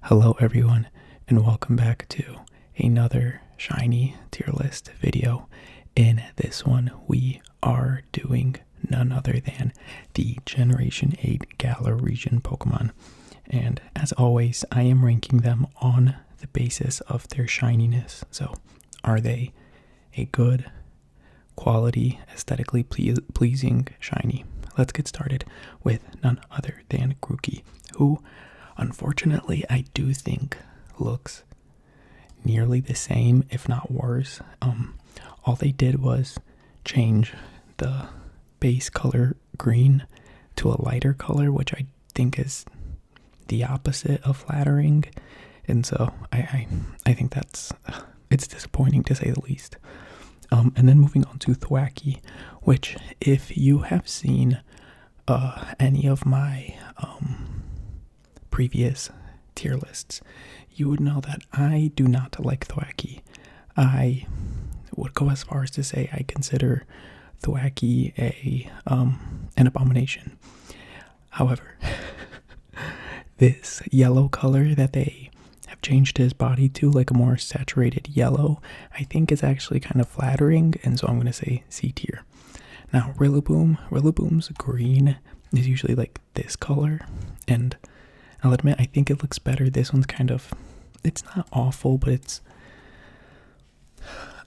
Hello everyone, and welcome back to another shiny tier list video. In this one, we are doing none other than the Generation 8 Galar region Pokemon. And as always, I am ranking them on the basis of their shininess. So, are they a good, quality, aesthetically pleasing shiny? Let's get started with none other than Grookey, who unfortunately I do think looks nearly the same, if not worse. All they did was change the base color green to a lighter color, which I think is the opposite of flattering, and so I think it's disappointing to say the least. And then moving on to Thwackey, which if you have seen any of my previous tier lists, you would know that I do not like Thwackey. I would go as far as to say I consider Thwackey an abomination. However, this yellow color that they have changed his body to, like a more saturated yellow, I think is actually kind of flattering, and so I'm going to say C tier. Now, Rillaboom's green is usually like this color, and I'll admit I think it looks better. This one's kind of, it's not awful, but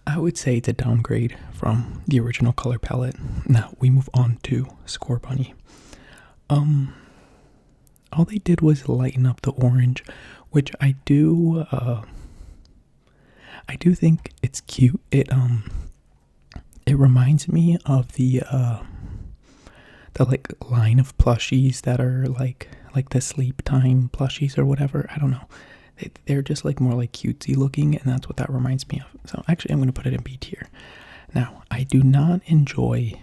I would say it's a downgrade from the original color palette. Now, we move on to Scorbunny. All they did was lighten up the orange, which I do think it's cute. It reminds me of the like line of plushies that are like the sleep time plushies or whatever. I don't know. They're just like more like cutesy looking, and that's what that reminds me of. So actually I'm going to put it in B tier. Now, I do not enjoy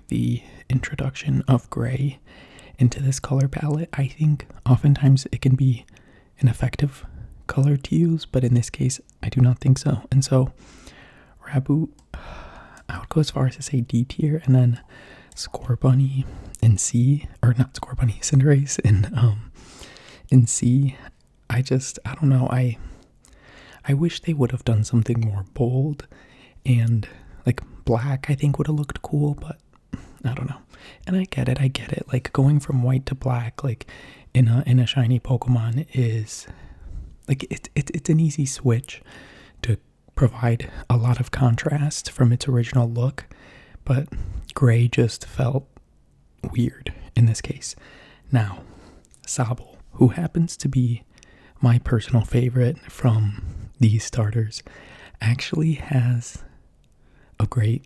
the introduction of gray into this color palette. I think oftentimes it can be an effective color to use, but in this case I do not think so. And so Raboot, I would go as far as to say D tier, and then Scorbunny in C, or not Scorbunny, Cinderace in C. I don't know, I wish they would have done something more bold, and like black I think would have looked cool, but I don't know. And I get it, like going from white to black like in a shiny Pokemon is like it's an easy switch to provide a lot of contrast from its original look, but gray just felt weird in this case. Now, Sobble, who happens to be my personal favorite from these starters, actually has a great,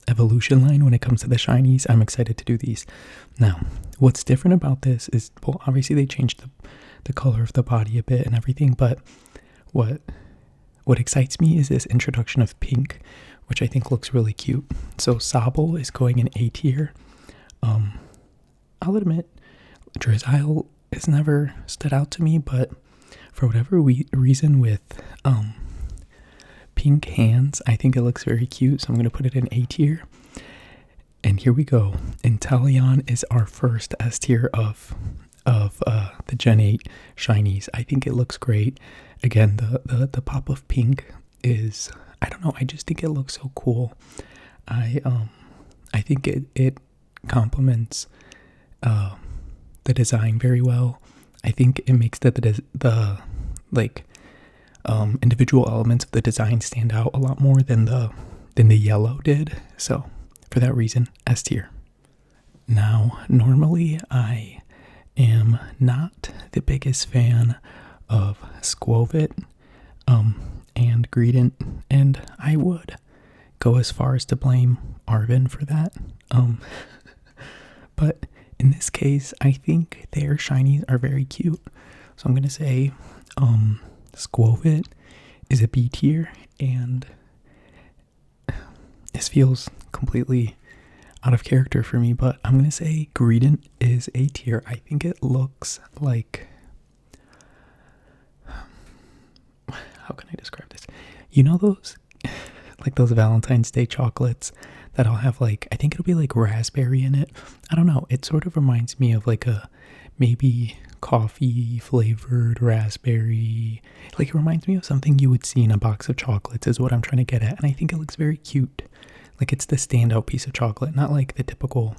evolution line when it comes to the shinies. I'm excited to do these. Now, what's different about this is, well, obviously they changed the color of the body a bit and everything, but what excites me is this introduction of pink, which I think looks really cute. So Sobble is going in A tier. I'll admit, Drizzile has never stood out to me, but for whatever reason with pink hands, I think it looks very cute, so I'm going to put it in A tier. And here we go. Inteleon is our first S tier of the Gen 8 shinies. I think it looks great. Again, the pop of pink is, I don't know, I just think it looks so cool. I think it complements the design very well. I think it makes the individual elements of the design stand out a lot more than the yellow did. So for that reason, S tier. Now, normally I am not the biggest fan of Squovit and Greedent, and I would go as far as to blame Arvin for that. But in this case, I think their shinies are very cute. So I'm going to say Squovit is a B tier, and this feels completely out of character for me, but I'm going to say Greedent is A tier. I think it looks like, how can I describe this? You know those, like those Valentine's Day chocolates that'll have like, I think it'll be like raspberry in it. I don't know. It sort of reminds me of like a maybe coffee flavored raspberry. Like, it reminds me of something you would see in a box of chocolates, is what I'm trying to get at. And I think it looks very cute. Like, it's the standout piece of chocolate, not like the typical,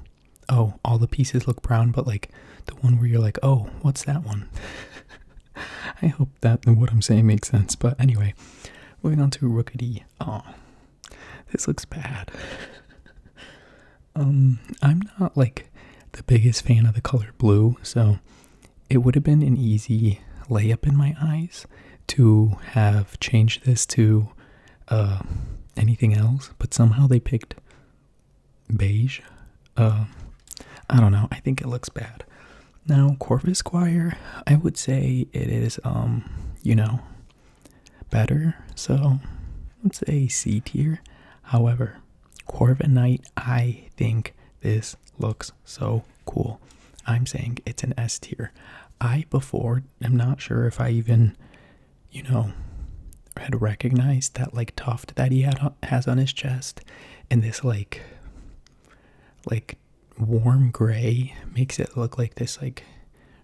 oh, all the pieces look brown, but like the one where you're like, oh, what's that one? I hope that what I'm saying makes sense. But anyway, moving on to Rookity. Oh, this looks bad. I'm not like the biggest fan of the color blue, so it would have been an easy layup in my eyes to have changed this to anything else, but somehow they picked beige. I don't know. I think it looks bad. Now, Corvus Squire, I would say it is, better. So, let's say C tier. However, Corvette Knight, I think this looks so cool. I'm saying it's an S tier. I before am not sure if I even, had recognized that like tuft that he has on his chest, and this like warm gray makes it look like this like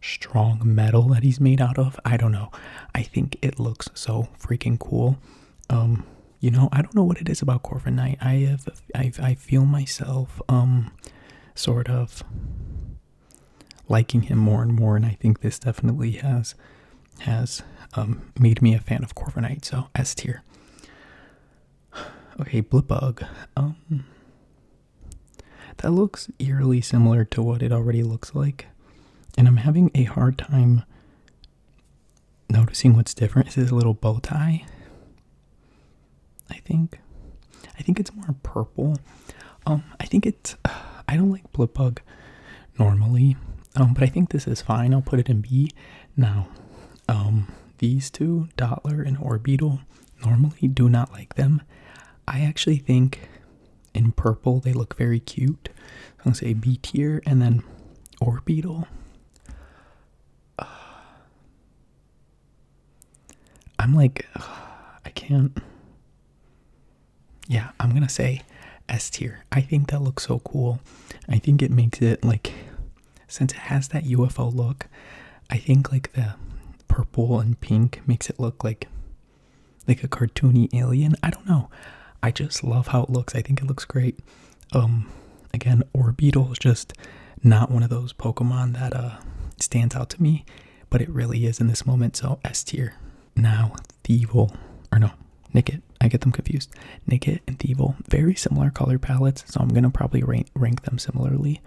strong metal that he's made out of. I don't know. I think it looks so freaking cool. I don't know what it is about Corvette Knight. I feel myself sort of liking him more and more, and I think this definitely has made me a fan of Corvette Knight. So S tier. Okay, Blipbug. That looks eerily similar to what it already looks like, and I'm having a hard time noticing what's different. Is this a little bow tie? I think it's more purple. I think it's. I don't like Blipbug normally, but I think this is fine. I'll put it in B. Now, these two, Dottler and Orbeetle, normally do not like them. I actually think in purple they look very cute. So I'm gonna say B tier, and then Orbeetle. I'm like, I can't. Yeah, I'm gonna say S tier. I think that looks so cool. I think it makes it like, since it has that UFO look, I think like the purple and pink makes it look like a cartoony alien. I don't know. I just love how it looks. I think it looks great. Again, Orbeetle is just not one of those Pokemon that stands out to me, but it really is in this moment. So S tier. Now, Thievul, or no, Nickit. I get them confused. Nickit and Thievul, very similar color palettes, so I'm gonna probably rank them similarly.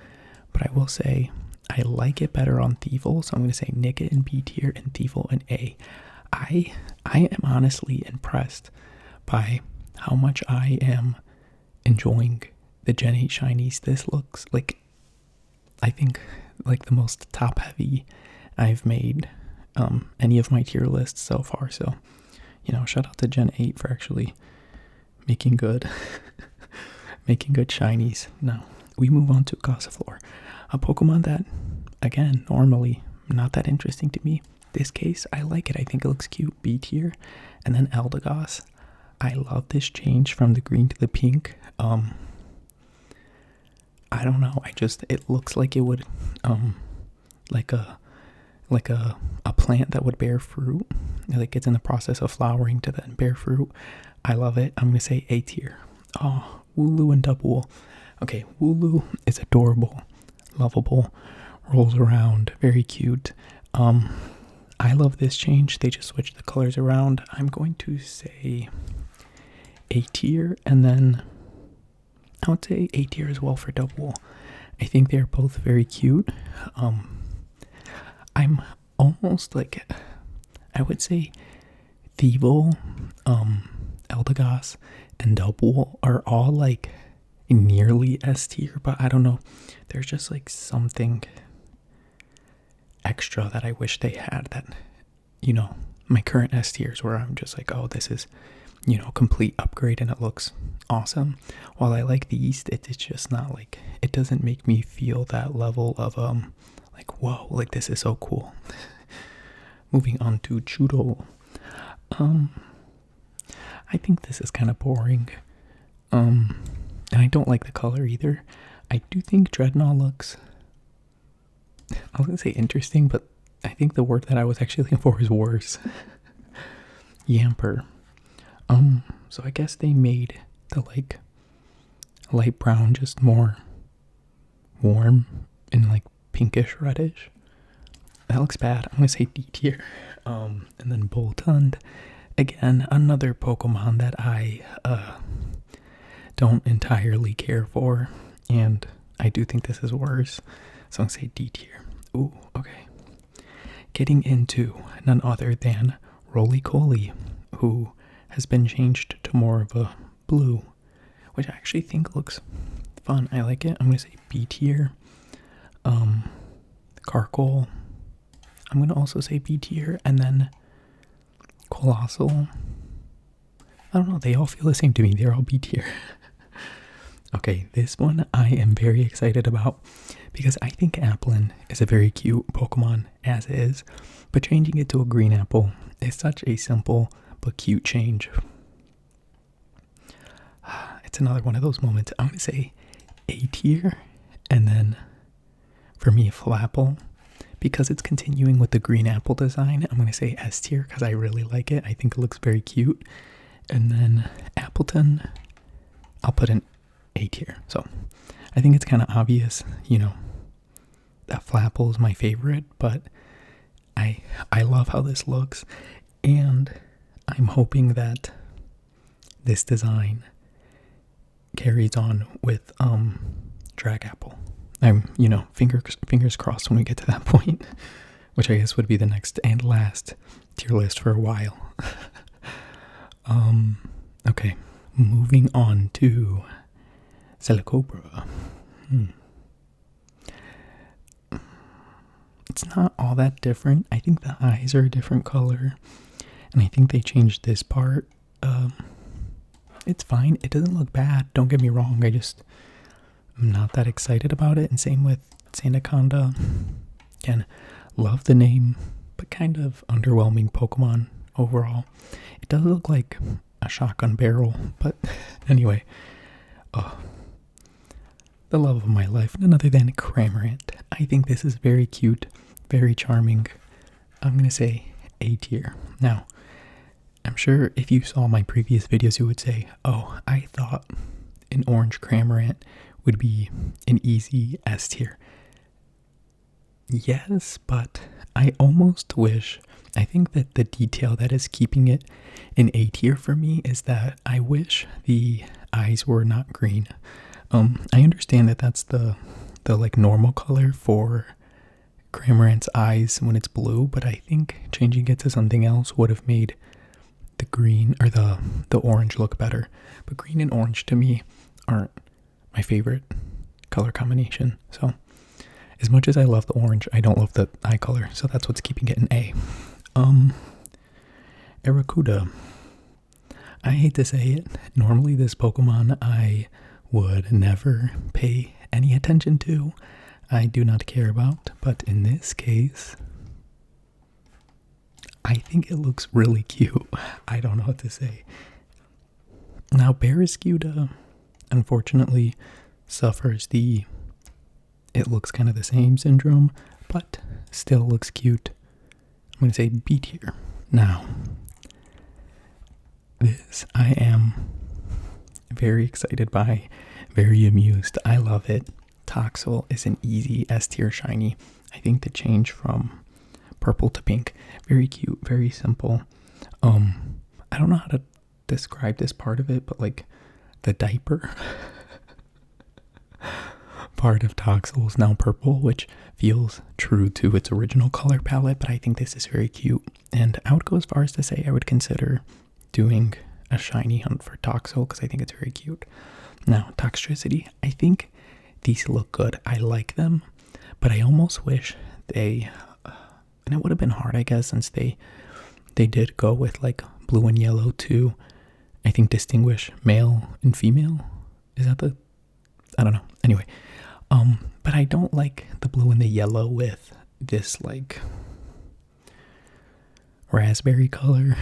But I will say I like it better on Thievul, so I'm gonna say Nickit in B tier and Thievul in A. I am honestly impressed by how much I am enjoying the Gen 8 shinies. This looks like, I think, like the most top heavy I've made any of my tier lists so far. So, shout out to Gen 8 for actually making good shinies. Now, we move on to Gossifleur, a Pokemon that, again, normally not that interesting to me. This case, I like it. I think it looks cute. B tier. And then Eldegoss. I love this change from the green to the pink. I don't know. It looks like it would, like a plant that would bear fruit. Like it's in the process of flowering to then bear fruit. I love it. I'm gonna say A tier. Oh, Wooloo and Double. Okay, Wooloo is adorable, lovable, rolls around, very cute. I love this change. They just switched the colors around. I'm going to say A tier, and then I would say A tier as well for Double. I think they're both very cute. I'm almost like, I would say Thievul, Eldegoss, and Double are all like nearly S tier, but I don't know. There's just like something extra that I wish they had that, my current S tiers where I'm just like, oh, this is, complete upgrade and it looks awesome. While I like these, it's just not like, it doesn't make me feel that level of, like, whoa, like this is so cool. Moving on to Choodle. I think this is kind of boring. And I don't like the color either. I do think Dreadnought looks I was gonna say interesting, but I think the word that I was actually looking for is worse. Yamper. So I guess they made the like light brown just more warm and like pinkish reddish. That looks bad. I'm gonna say D tier. And then Boltund, again, another Pokemon that I don't entirely care for, and I do think this is worse. So I'm gonna say D tier. Ooh, okay. Getting into none other than Roly-Coly, who has been changed to more of a blue, which I actually think looks fun. I like it. I'm gonna say B tier. Carkol, I'm gonna also say B tier, and then Colossal. I don't know, they all feel the same to me. They're all B tier. Okay, this one I am very excited about because I think Applin is a very cute Pokemon as is, but changing it to a green apple is such a simple but cute change. It's another one of those moments. I'm gonna say A tier, and then for me Flapple, because it's continuing with the green apple design. I'm gonna say S tier because I really like it. I think it looks very cute. And then Appleton, I'll put in A tier. So I think it's kind of obvious, that Flapple is my favorite, but I love how this looks, and I'm hoping that this design carries on with Dragapple. I'm, fingers crossed when we get to that point, which I guess would be the next and last tier list for a while. Okay, moving on to Silicobra. It's not all that different. I think the eyes are a different color, and I think they changed this part. It's fine. It doesn't look bad. Don't get me wrong. I'm not that excited about it. And same with Sandaconda. Again, love the name, but kind of underwhelming Pokemon overall. It does look like a shotgun barrel, but anyway. The love of my life, none other than Cramorant. I think this is very cute, very charming. I'm going to say A tier. Now, I'm sure if you saw my previous videos, you would say, oh, I thought an orange Cramorant would be an easy S tier. Yes, but I almost wish, I think that the detail that is keeping it an A tier for me is that I wish the eyes were not green. I understand that that's the like normal color for Cramorant's eyes when it's blue, but I think changing it to something else would have made the green or the orange look better. But green and orange to me aren't my favorite color combination. So as much as I love the orange, I don't love the eye color. So that's what's keeping it an A. Arrokuda. I hate to say it. Normally this Pokemon I would never pay any attention to. I do not care about. But in this case, I think it looks really cute. I don't know what to say. Now, Barraskewda, unfortunately, suffers the it looks kind of the same syndrome, but still looks cute. I'm going to say B tier. Now, this I am very excited by, very amused. I love it. Toxel is an easy S tier shiny. I think the change from purple to pink, very cute, very simple. I don't know how to describe this part of it, but like the diaper part of Toxel is now purple, which feels true to its original color palette, but I think this is very cute. And I would go as far as to say I would consider doing a shiny hunt for Toxel because I think it's very cute. Now, Toxtricity, I think these look good. I like them, but I almost wish they, and it would have been hard, I guess, since they did go with like blue and yellow to, I think, distinguish male and female. Is that I don't know. Anyway, but I don't like the blue and the yellow with this like raspberry color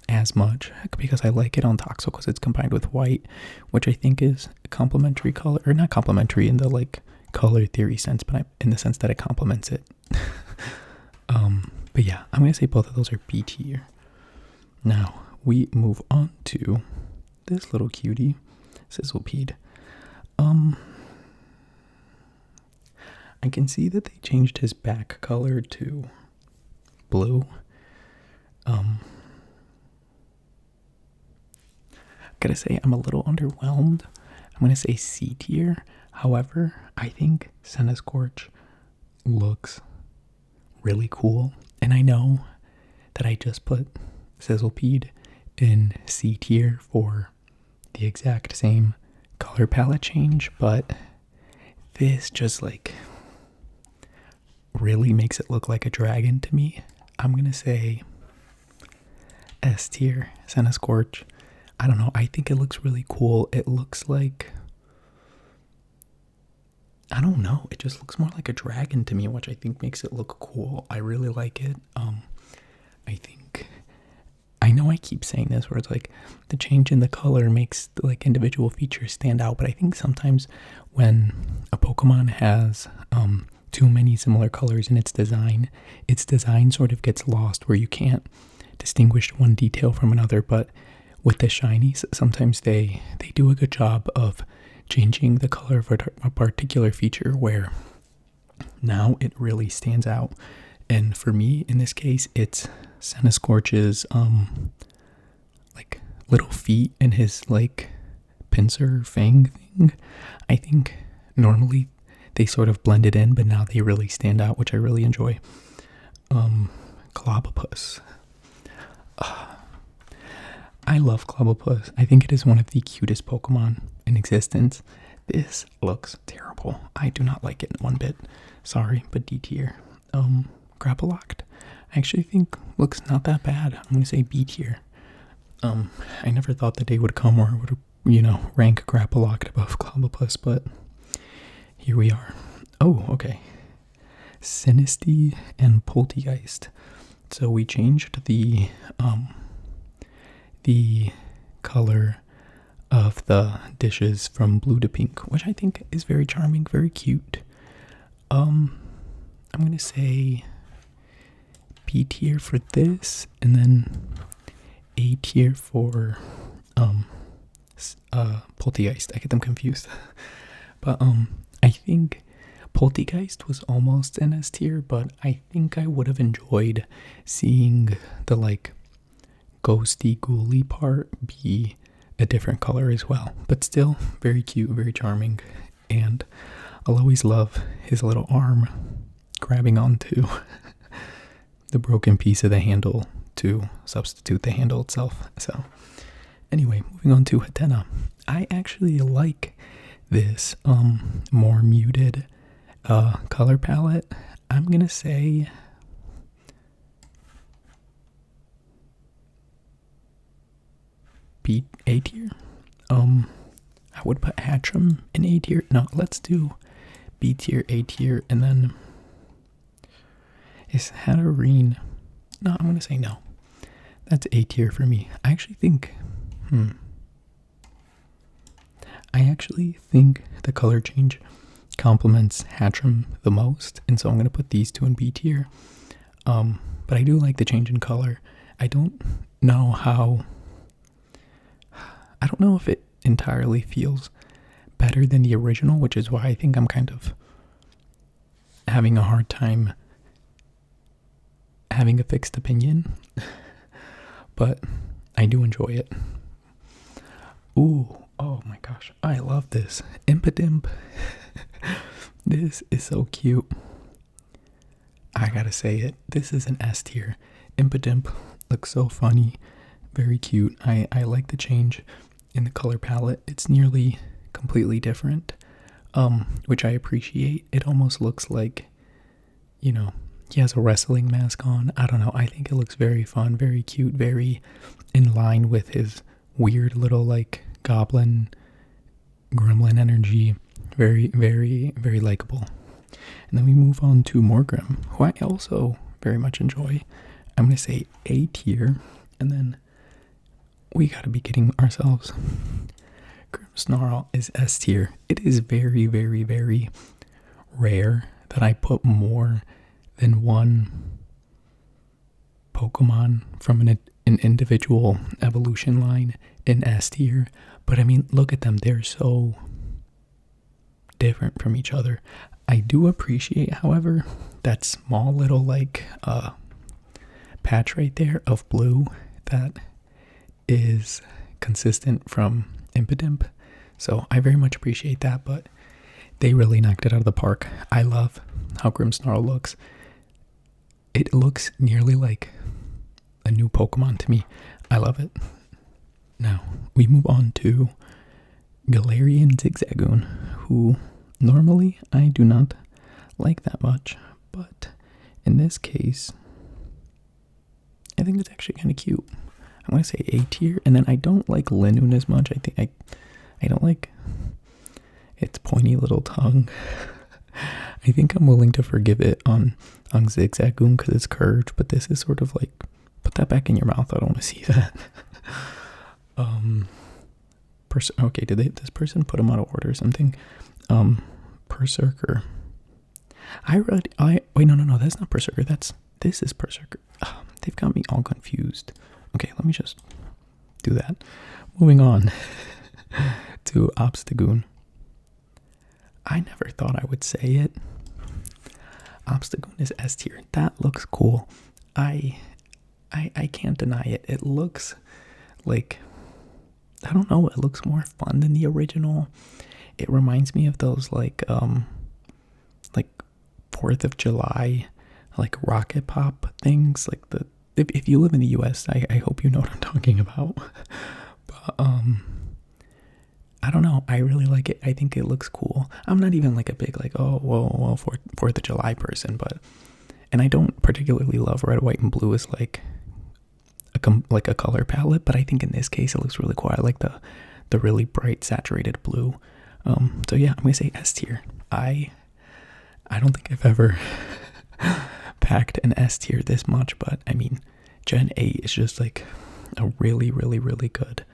as much, because I like it on Toxel because it's combined with white, which I think is a complementary color, or not complementary in the like color theory sense, but in the sense that it complements it. But yeah, I'm gonna say both of those are B tier. Now we move on to this little cutie, Sizzlepede. I can see that they changed his back color to blue. Gotta say, I'm a little underwhelmed. I'm gonna say C tier. However, I think Scorch looks really cool. And I know that I just put Sizzlepede in C tier for the exact same color palette change, but this just like really makes it look like a dragon to me. I'm gonna say S tier, Scorch. I don't know, I think it looks really cool. It looks like, I don't know, it just looks more like a dragon to me, which I think makes it look cool. I really like it. I know I keep saying this where it's like the change in the color makes like individual features stand out, but I think sometimes when a Pokemon has too many similar colors in its design sort of gets lost where you can't distinguish one detail from another. But with the shinies, sometimes they do a good job of changing the color of a particular feature where now it really stands out. And for me, in this case, it's Scorch's like little feet and his like pincer fang thing. I think normally they sort of blended in, but now they really stand out, which I really enjoy. Clobbopus. I love Clobbopus. I think it is one of the cutest Pokemon in existence. This looks terrible. I do not like it one bit. Sorry, but D tier. Grapploct, I actually think looks not that bad. I'm gonna say B tier. I never thought the day would come where I would, rank Grapploct above Clobbopus, but here we are. Oh, okay. Sinistea and Poltegeist. So we changed the color of the dishes from blue to pink, which I think is very charming, very cute. I'm gonna say B tier for this, and then A tier for Poltegeist. I get them confused. But I think Poltegeist was almost an S tier, but I think I would have enjoyed seeing the like ghosty ghouly part be a different color as well. But still very cute, very charming, and I'll always love his little arm grabbing onto the broken piece of the handle to substitute the handle itself. So anyway, moving on to Hatena. I actually like this more muted color palette. I'm gonna say A tier. I would put Hatcham in A tier. No, let's do B tier, A tier, and then is Hatterene. No, I'm gonna say no. That's A tier for me. I actually think the color change complements Hatcham the most, and so I'm gonna put these two in B tier. But I do like the change in color. I don't know if it entirely feels better than the original, which is why I think I'm kind of having a hard time having a fixed opinion. But I do enjoy it. Ooh, oh my gosh, I love this. Impidimp. This is so cute. I gotta say it. This is an S tier. Impidimp looks so funny. Very cute. I like the change in the color palette. It's nearly completely different, which I appreciate. It almost looks like, he has a wrestling mask on. I don't know. I think it looks very fun, very cute, very in line with his weird little like goblin gremlin energy. Very, very, very likable. And then we move on to Morgrim, who I also very much enjoy. I'm going to say A tier, and then we got to be kidding ourselves. Grimmsnarl is S tier. It is very, very, very rare that I put more than one Pokemon from an individual evolution line in S tier. But I mean, look at them. They're so different from each other. I do appreciate, however, that small little like patch right there of blue that is consistent from Impidimp. So I very much appreciate that, but they really knocked it out of the park. I love how Grimmsnarl looks. It looks nearly like a new Pokemon to me. I love it. Now, we move on to Galarian Zigzagoon, who normally I do not like that much, but in this case, I think it's actually kind of cute. I'm going to say A tier, and then I don't like Linoon as much. I don't like its pointy little tongue. I think I'm willing to forgive it on Zigzagoon because it's curved, but this is sort of like, put that back in your mouth. I don't want to see that. Okay, did this person put him out of order or something? Berserker. Wait, no, that's not Berserker. This is Berserker. They've got me all confused. Okay, let me just do that. Moving on to Obstagoon. I never thought I would say it. Obstagoon is S tier. That looks cool. I can't deny it. It looks like, I don't know, it looks more fun than the original. It reminds me of those like 4th of July, like rocket pop things. Like if you live in the US, I hope you know what I'm talking about. But I don't know. I really like it. I think it looks cool. I'm not even like a big like, oh, whoa, 4th of July person, and I don't particularly love red, white, and blue as like a color palette, but I think in this case it looks really cool. I like the really bright saturated blue. So yeah, I'm gonna say S tier. I don't think I've ever packed an S tier this much, but I mean, Gen 8 is just like a really, really, really good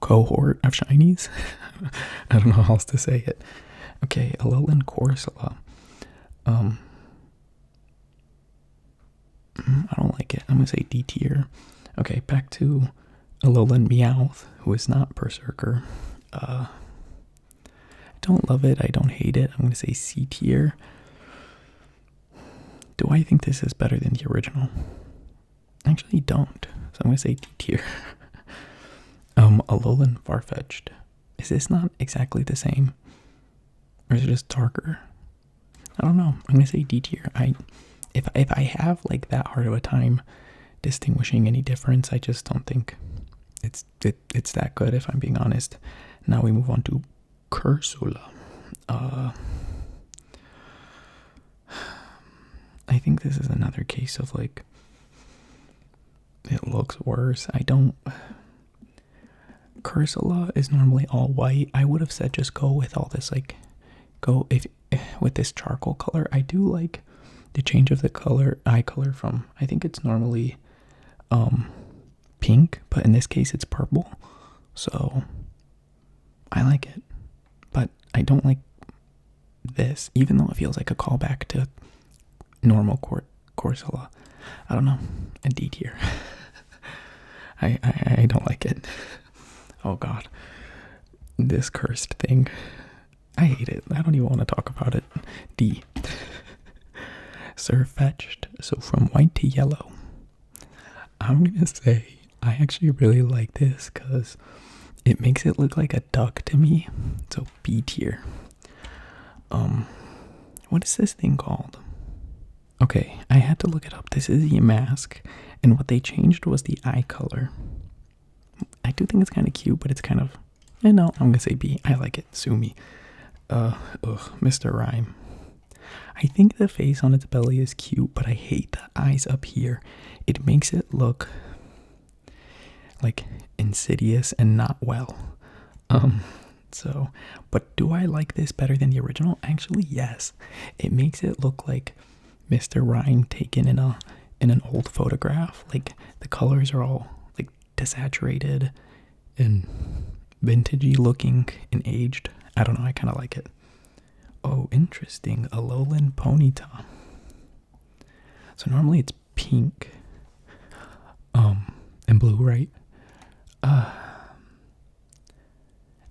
cohort of shinies. I don't know how else to say it. Okay, Alolan Corsola. I don't like it. I'm gonna say D tier. Okay, back to Alolan Meowth, who is not Berserker. I don't love it. I don't hate it. I'm gonna say C tier. Do I think this is better than the original? I actually don't. So I'm gonna say D tier. Alolan Farfetch'd. Is this not exactly the same? Or is it just darker? I don't know. I'm gonna say D tier. If I have like that hard of a time distinguishing any difference, I just don't think it's that good, if I'm being honest. Now we move on to Cursula. I think this is another case of like, it looks worse. Cursula is normally all white. I would have said just go with all this, like, with this charcoal color. I do like the change of the eye color from, I think it's normally pink, but in this case it's purple. So I like it, but I don't like this, even though it feels like a callback to normal Corsola. I don't know, a D tier. I don't like it. Oh god, this cursed thing, I hate it. I don't even want to talk about it. D. Surfetched. So from white to yellow. I'm gonna say I actually really like this because it makes it look like a duck to me. So B tier. What is this thing called? Okay, I had to look it up. This is the mask, and what they changed was the eye color. I do think it's kind of cute, but it's kind of, no, I'm gonna say B. I like it. Sue me. Mr. Rhyme. I think the face on its belly is cute, but I hate the eyes up here. It makes it look like insidious and not well. But do I like this better than the original? Actually, yes. It makes it look like Mr. Rhyme taken in an old photograph. Like the colors are all like desaturated and vintagey looking and aged. I don't know, I kind of like it. Oh, interesting. A lowland ponytail. So normally it's pink, and blue, right?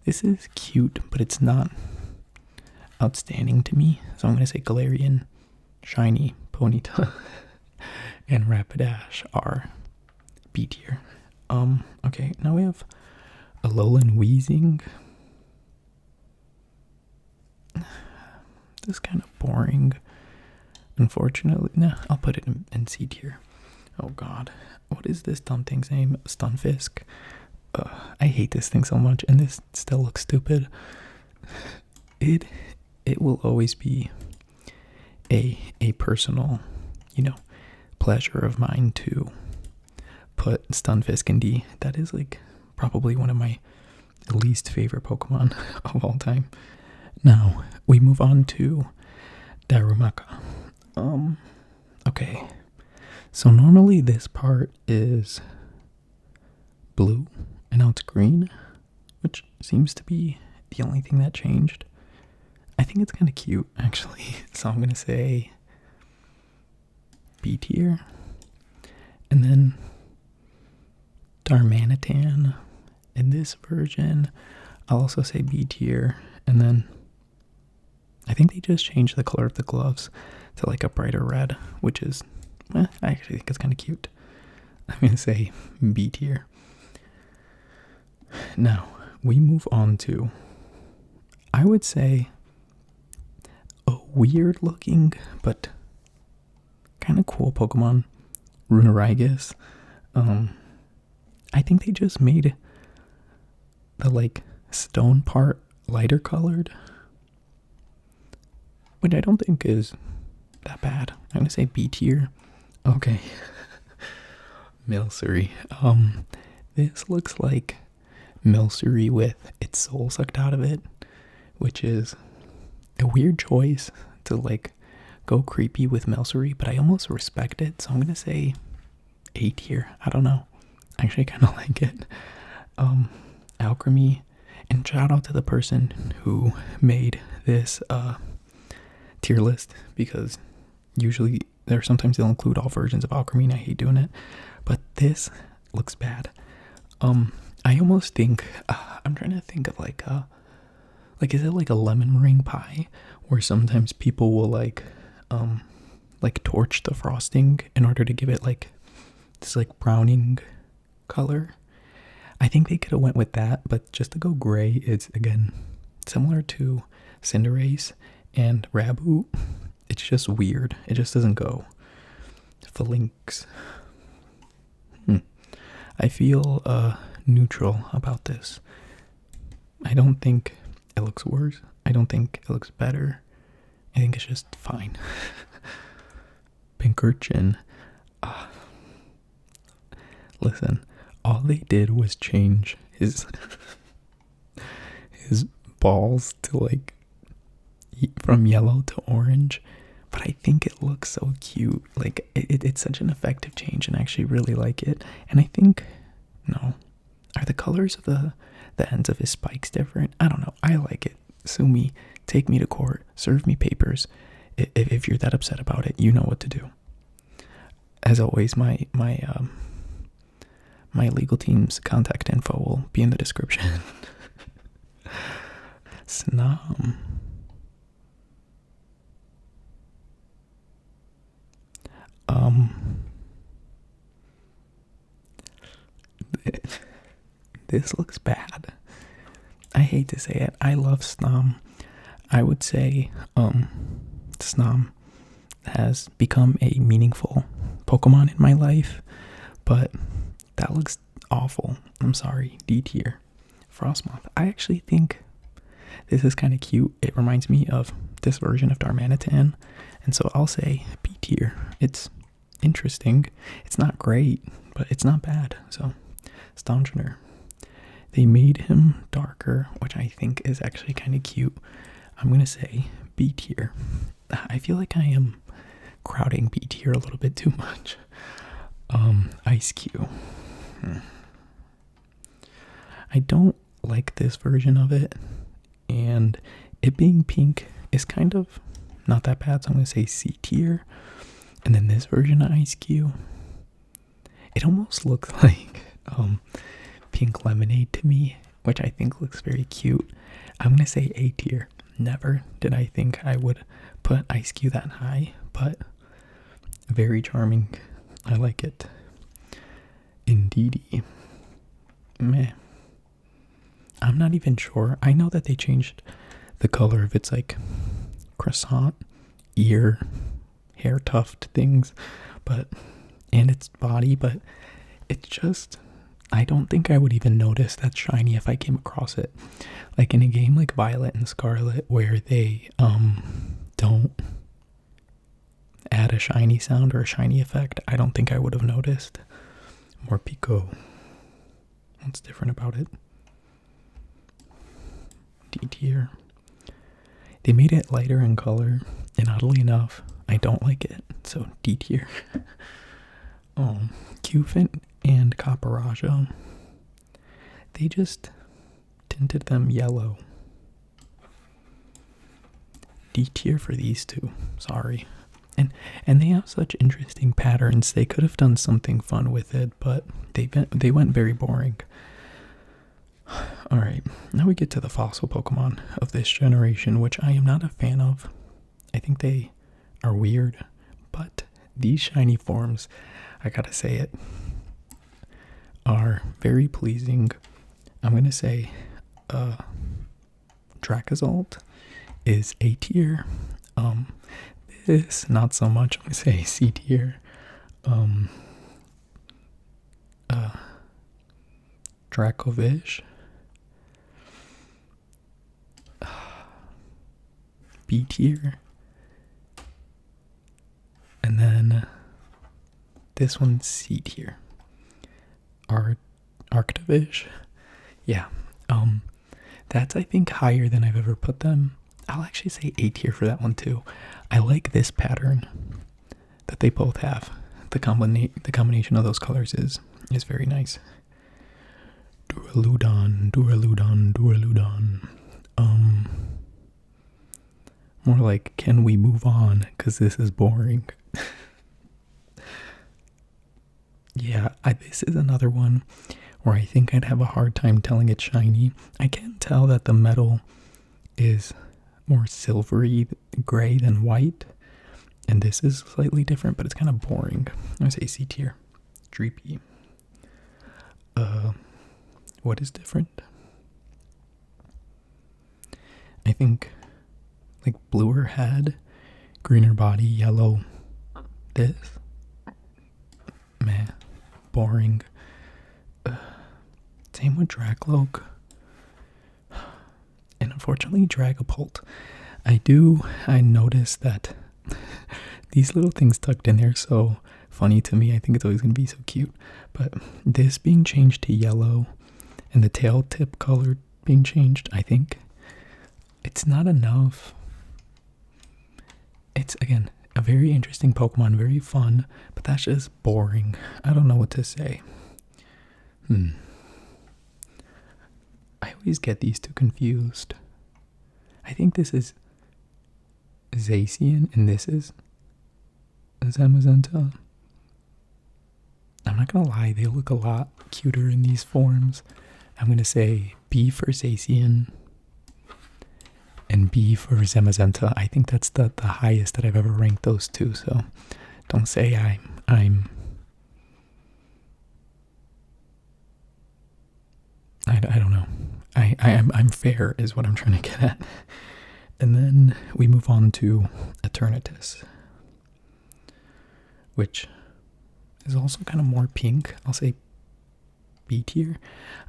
This is cute, but it's not outstanding to me. So I'm gonna say Galarian shiny ponytail and Rapidash are B tier. Okay, now we have a lowland wheezing. This is kind of boring. Unfortunately, nah, I'll put it in C tier. Oh god, what is this dumb thing's name? Stunfisk. I hate this thing so much, and this still looks stupid. It will always be a personal, pleasure of mine to put Stunfisk in D. That is like probably one of my least favorite Pokemon of all time. Now we move on to Darumaka. Okay. So normally this part is blue and now it's green, which seems to be the only thing that changed. I think it's kind of cute, actually. So I'm going to say B tier. And then Darmanitan in this version, I'll also say B tier. And then I think they just changed the color of the gloves to like a brighter red, which is, I actually think it's kind of cute. I'm going to say B tier. Now, we move on to, I would say, a weird looking, but kind of cool Pokemon, Runerigus. I think they just made the like stone part lighter colored, which I don't think is that bad. I'm gonna say B tier. Okay. Milcery. This looks like Milcery with its soul sucked out of it, which is a weird choice to like go creepy with Milcery, but I almost respect it, so I'm gonna say A tier. I don't know. I actually kind of like it. Alchemy, and shout out to the person who made this tier list, because usually sometimes they'll include all versions of Alchemy and I hate doing it, but this looks bad. I almost think I'm trying to think of like is it like a lemon meringue pie where sometimes people will like torch the frosting in order to give it like this like browning color. I think they could have went with that, but just to go gray, it's again similar to Cinderace and Raboot. It's just weird. It just doesn't go. Phalanx. I feel neutral about this. I don't think it looks worse. I don't think it looks better. I think it's just fine. Pinkerton. Listen, all they did was change his balls to like from yellow to orange, but I think it looks so cute. Like it's such an effective change, and I actually really like it. And I think, no, are the colors of the ends of his spikes different? I don't know. I like it. Sue me, take me to court, serve me papers. If you're that upset about it, you know what to do. As always, my legal team's contact info will be in the description. Snom. This looks bad. I hate to say it. I love Snom. I would say Snom has become a meaningful Pokemon in my life, but that looks awful. I'm sorry. D tier. Frostmoth. I actually think this is kind of cute. It reminds me of this version of Darmanitan, and so I'll say B tier. It's interesting. It's not great, but it's not bad. So, Stonjourner. They made him darker, which I think is actually kind of cute. I'm going to say B tier. I feel like I am crowding B tier a little bit too much. Ice Cube. I don't like this version of it, and it being pink is kind of not that bad, so I'm going to say C tier. And then this version of Ice Cube, it almost looks like pink lemonade to me, which I think looks very cute. I'm going to say A tier. Never did I think I would put Ice Cube that high, but very charming. I like it. Indeedy. Meh. I'm not even sure. I know that they changed the color of its like croissant, ear, hair tuft things, and its body, but it's just, I don't think I would even notice that's shiny if I came across it. Like in a game like Violet and Scarlet where they don't add a shiny sound or a shiny effect, I don't think I would have noticed. More Pico. What's different about it? D tier. They made it lighter in color, and oddly enough, I don't like it, so D tier. Cufant and Caparaja, they just tinted them yellow. D tier for these two, sorry. And they have such interesting patterns. They could have done something fun with it, but they went very boring. Alright, now we get to the fossil Pokemon of this generation, which I am not a fan of. I think they are weird, but these shiny forms, I gotta say it, are very pleasing. I'm gonna say Dracozolt is A tier. This, not so much. I'm gonna say C tier. Dracovish, B tier. And then this one's C tier. Arctovish. Yeah. That's I think higher than I've ever put them. I'll actually say A tier for that one too. I like this pattern that they both have. The combination of those colors is very nice. Duraludon. More like, can we move on? Because this is boring. Yeah, this is another one where I think I'd have a hard time telling it shiny. I can tell that the metal is more silvery gray than white, and this is slightly different, but it's kind of boring. I'm gonna say C tier. Dreepy. What is different? I think like bluer head, greener body, yellow this. Meh. Boring. Same with Dracloak. And unfortunately Dragapult. I noticed that these little things tucked in there so funny to me. I think it's always going to be so cute. But this being changed to yellow and the tail tip color being changed, I think it's not enough. It's, again, a very interesting Pokemon, very fun, but that's just boring. I don't know what to say. I always get these two confused. I think this is Zacian and this is Zamazenta. I'm not gonna lie, they look a lot cuter in these forms. I'm gonna say B for Zacian and B for Zamazenta. I think that's the highest that I've ever ranked those two, so don't say I'm I don't know. I'm fair is what I'm trying to get at. And then we move on to Eternatus, which is also kind of more pink. I'll say B tier.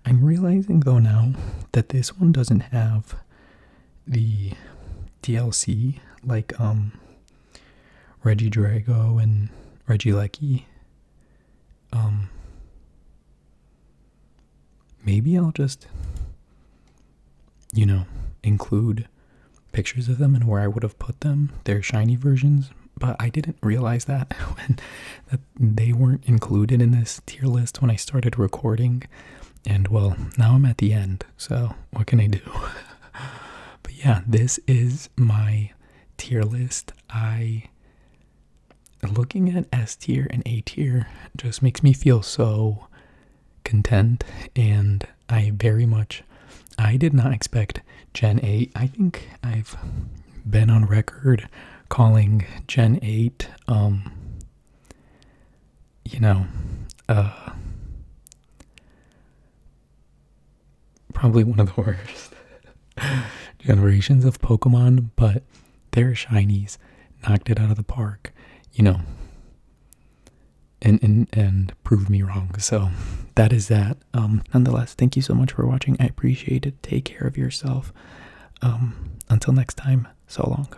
I'm realizing though now that this one doesn't have the DLC like Regidrago and Regieleki. Maybe I'll just, include pictures of them and where I would have put them, their shiny versions, but I didn't realize that when that they weren't included in this tier list when I started recording. And well, now I'm at the end, so what can I do? But yeah, this is my tier list. Looking at S tier and A tier just makes me feel so content, and I did not expect Gen 8. I think I've been on record calling Gen 8, you know, probably one of the worst generations of Pokemon, but their shinies knocked it out of the park, you know, and proved me wrong. So that is that. Nonetheless, thank you so much for watching. I appreciate it. Take care of yourself. Until next time, so long.